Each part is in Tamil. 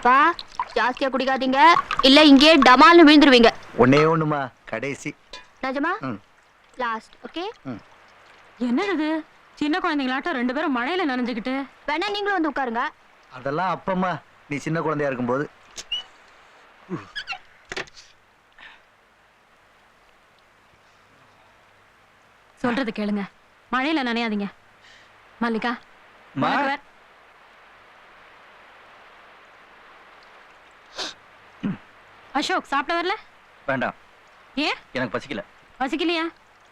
அப்பா ஜாஸ்தியா குடிக்காதீங்க, இல்ல இங்கே டமால்னு விழுந்துருவீங்க. ஒன்னே ஒண்ணுமா கடைசி. நிஜமா? லாஸ்ட். ஓகே. என்னது சின்ன குழந்தைங்களாட்டம் ரெண்டு பேரும் மழையில நனைஞ்சுக்கிட்டு? வேணா நீங்களும் வந்து உட்காருங்க. அதெல்லாம் அப்பம்மா, நீ சின்ன குழந்தையா இருக்கும்போது. சொல்றது கேளுங்க, மழையில நனையாதீங்க. மல்லிகா அசோக் சாப்பிட வரல? வேண்டாம். ஏன்? எனக்கு பசிக்கல. பசிக்கலையா?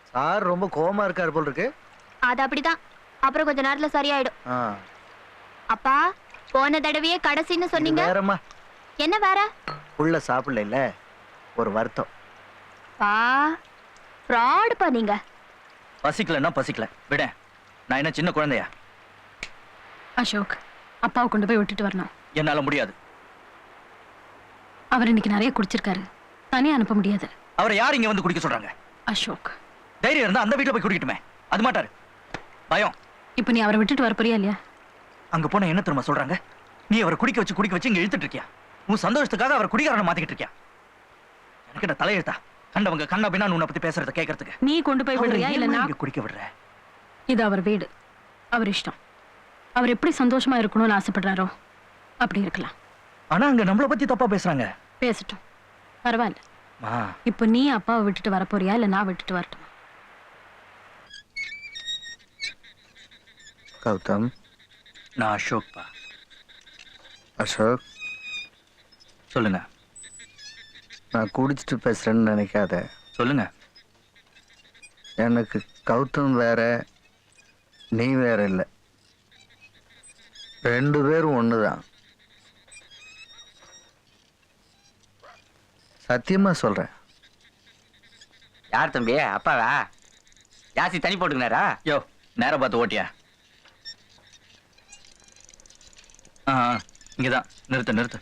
சார் ரொம்ப கோவமா இருக்காரு போல் இருக்கு. அது அப்படிதான், அப்புறம் கொஞ்ச நேரத்துல சரியாயிடும். அப்பா போன தடவையே கடைசின்னு சொன்னீங்க. வேறம்மா. என்ன வேற? உள்ள சாப்பிடல இல்ல, ஒரு வருத்தம். ஃப்ராட் பா நீங்க. பசிக்கலன்னா பசிக்கல விட, நான் என்ன சின்ன குழந்தையா? அசோக் அப்பாவை கொண்டு போய் விட்டுட்டு வரணும். என்னால முடியாது. அவர் இன்னைக்கு நிறைய குடிச்சிருக்காரு, தனியா அனுப்ப முடியாது. அவரை யார் இங்க வந்து குடிக்க சொல்றாங்க? அசோக் தைரியம் இருந்தா அந்த வீட்டுல போய் குடிக்கட்டுமே, அது மாட்டாரு. பயம். இப்ப நீ அவரை விட்டுட்டு வர போறியா இல்லையா? அங்க போன என்ன தெரியுமா சொல்றாங்க? நீ அவரை குடிக்க வச்சு இங்க இழுத்துட்டு இருக்கியா? உன் சந்தோஷத்துக்காக அவர் குடிகாரனை மாத்திக்கிட்டு இருக்கியா? எனக்கு என்ன தலையெழுத்தா கண்டவங்க கண்ணா பின்னா உன்னை பத்தி பேசுறத கேட்கறதுக்கு? நீ கொண்டு போய் விடுறியா இல்ல நான் குடிக்க விடுற? இது அவர் வீடு, அவர் இஷ்டம். அவர் எப்படி சந்தோஷமா இருக்கணும்னு ஆசைப்படுறாரோ அப்படி இருக்கலாம். ஆனா அங்க நம்மளை பத்தி தப்பா பேசுறாங்க. பேசட்டும், பரவாயில்ல. இப்ப நீ அப்பாவை விட்டுட்டு வர போறியா இல்ல நான் விட்டுட்டு வரட்டும்? கௌதம். நான் அசோக் பா. அசோக் சொல்லுங்க. நான் குடிச்சிட்டு பேசுறேன்னு நினைக்காத. சொல்லுங்க. எனக்கு கௌதம் வேற, நீ வேற இல்லை, ரெண்டு பேரும் ஒண்ணுதான். சத்தியமா சொல்றேன். யார் தம்பி? அப்பாவா? ஜாஸ்தி தண்ணி போட்டுக்கினாரா? யோ நேரம் பார்த்து ஓட்டியா? இங்கதான் நிறுத்து நிறுத்து.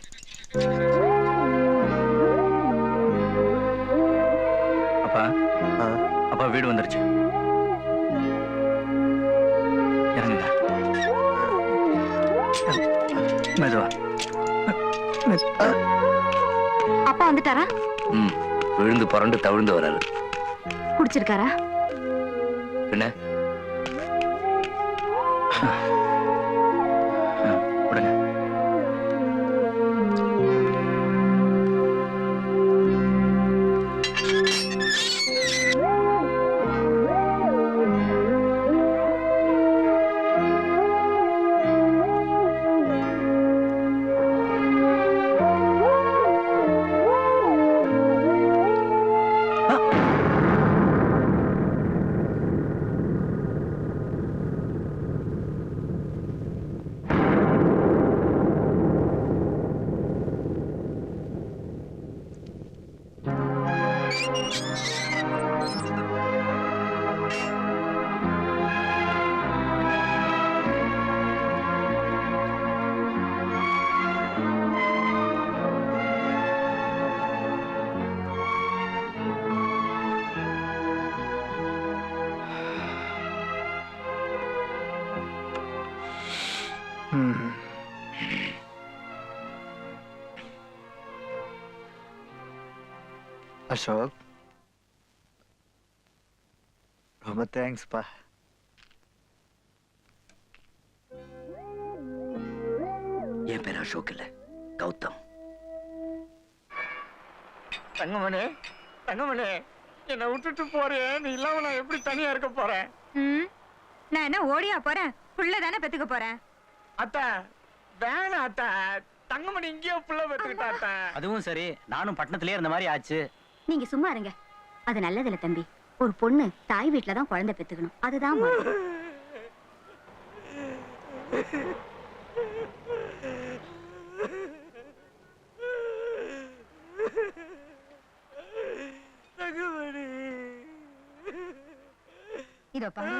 அப்பா அப்பா வீடு வந்துருச்சு, இறங்குங்க. மெதுவா. அப்பா வந்துட்டாரா? விழுந்து புரண்டு தவிழ்ந்து வராரு. குடிச்சிருக்காரா? என்ன விடுங்க. அசோக் ரொம்ப தேங்க்ஸ் பா. என் பேர் அசோக் இல்ல, கௌதம். தங்கமணி தங்கமணி, என்னை விட்டுட்டு போறேன். நீ இல்லாம நான் எப்படி தனியா இருக்க போறேன்? நான் என்ன ஓடியா போறேன்? புள்ள தானே பெத்துக்க போறேன். அத்தா வேணாம் அத்தா, தங்கமணி இங்கேயோ புள்ள பெத்துக்கிட்டா அத்தா. அதுவும் சரி, நானும் பட்டணத்திலே இருந்த மாதிரி ஆச்சு. நீங்க சும்மா இருங்க, அது நல்லதில்ல தம்பி. ஒரு பொண்ணு தாய் வீட்டுல தான் குழந்தை பெத்துக்கணும், அதுதான் முறை. இதோ பாரு,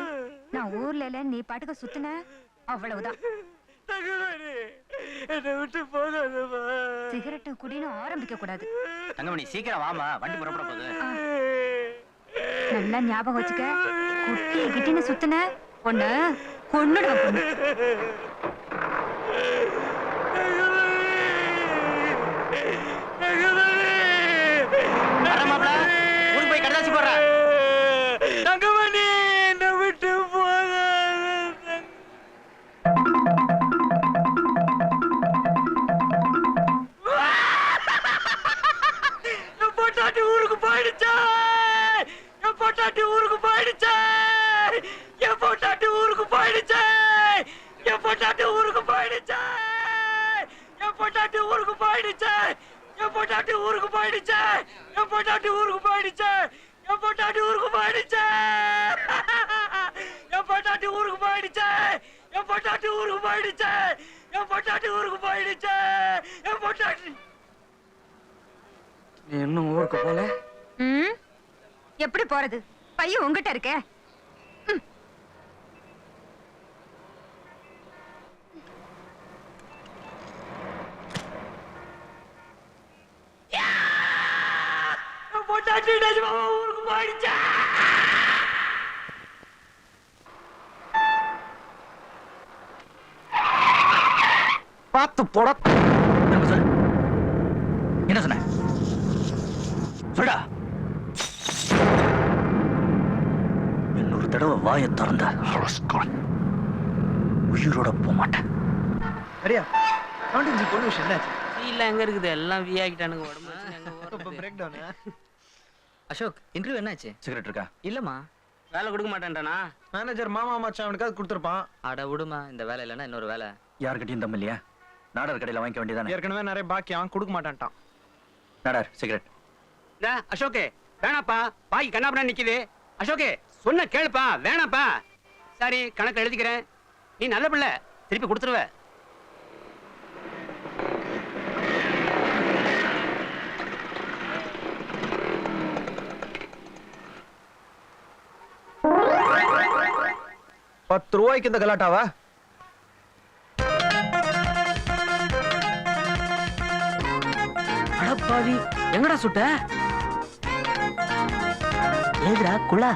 நான் ஊர்ல இல்ல, நீ பாட்டுக்கு சுத்துன அவ்வளவுதான். சிகரெட்டு குடின்னு ஆரம்பிக்க கூடாது. தங்கமணி சீக்கிரம் வாமா, வண்டி புறப்பட போகுது. நல்லா ஞாபகம் வச்சுக்க, குட்டி கிட்டின்னு சுத்துன பொண்ணு கொன்னுடுவேன் பொண்ணு. ஊருக்கு போயிடுச்சு என் பொட்டாட்டி ஊருக்கு போயிடுச்சு என் பொட்டாட்டி ஊருக்கு போயிடுச்சு என் பொட்டாட்டி ஊருக்கு போயிடுச்சு என் பொட்டாட்டி ஊருக்கு போயிடுச்சு என் பொட்டாட்டி ஊருக்கு போயிடுச்சு என் பொட்டாட்டி ஊருக்கு போயிடுச்சு என் பொட்டாட்டி ஊருக்கு போயிடுச்சு என் பொட்டாட்டி ஊருக்கு போயிடுச்சு என் பொட்டாட்டி நீ இன்னும் ஊருக்கு போல ம் எப்படி போறது பையன் உங்ககிட்ட இருக்கே என் பொட்டாட்டி நிஜமாவா ஊருக்கு போயிடுச்சு பார்த்து போட. திரும்ப சொல்லு. என்ன சொன்ன சொல்டா. இன்னொரு தடவை வாயை திறந்த உயிரோட போக மாட்டேன். சரியா கவுண்டிங் பொண்ணு விஷயம் என்னாச்சு? இல்ல எங்க இருக்குது எல்லாம் வி ஆகிட்டானுங்க உடம்பு வச்சு எங்க ரொம்ப ஓடுறது? Break down. அசோக் இன்டர்வியூ என்னாச்சு? சிகரெட் இருக்கா? இல்லம்மா வேலை கொடுக்க மாட்டேன்டானா? மேனேஜர் மாமா மச்சான் அவனுக்காவது கொடுத்துருப்பான். அட விடுமா இந்த வேலை இல்லைன்னா இன்னொரு வேலை. யாருக்கிட்டையும் தம் இல்லையா? நாடர் கடையில் வாங்கிக்க வேண்டியதானே? ஏற்கனவே நிறைய பாக்கி அவன் கொடுக்க மாட்டான்ட்டான். நாடர் சிகரெட். அசோகே வேணாப்பா பாய் கண்ணாபுரம் நிக்குது. அசோகே சொன்ன கேளுப்பா வேணாப்பா. சரி கணக்கு எழுதிக்கிறேன். நீ நல்ல பிள்ளை திருப்பி கொடுத்துருவ. ₹10 இந்த கலாட்டாவா? அடப்பாவி எங்கடா சுட்ட? ஏதுடா குளா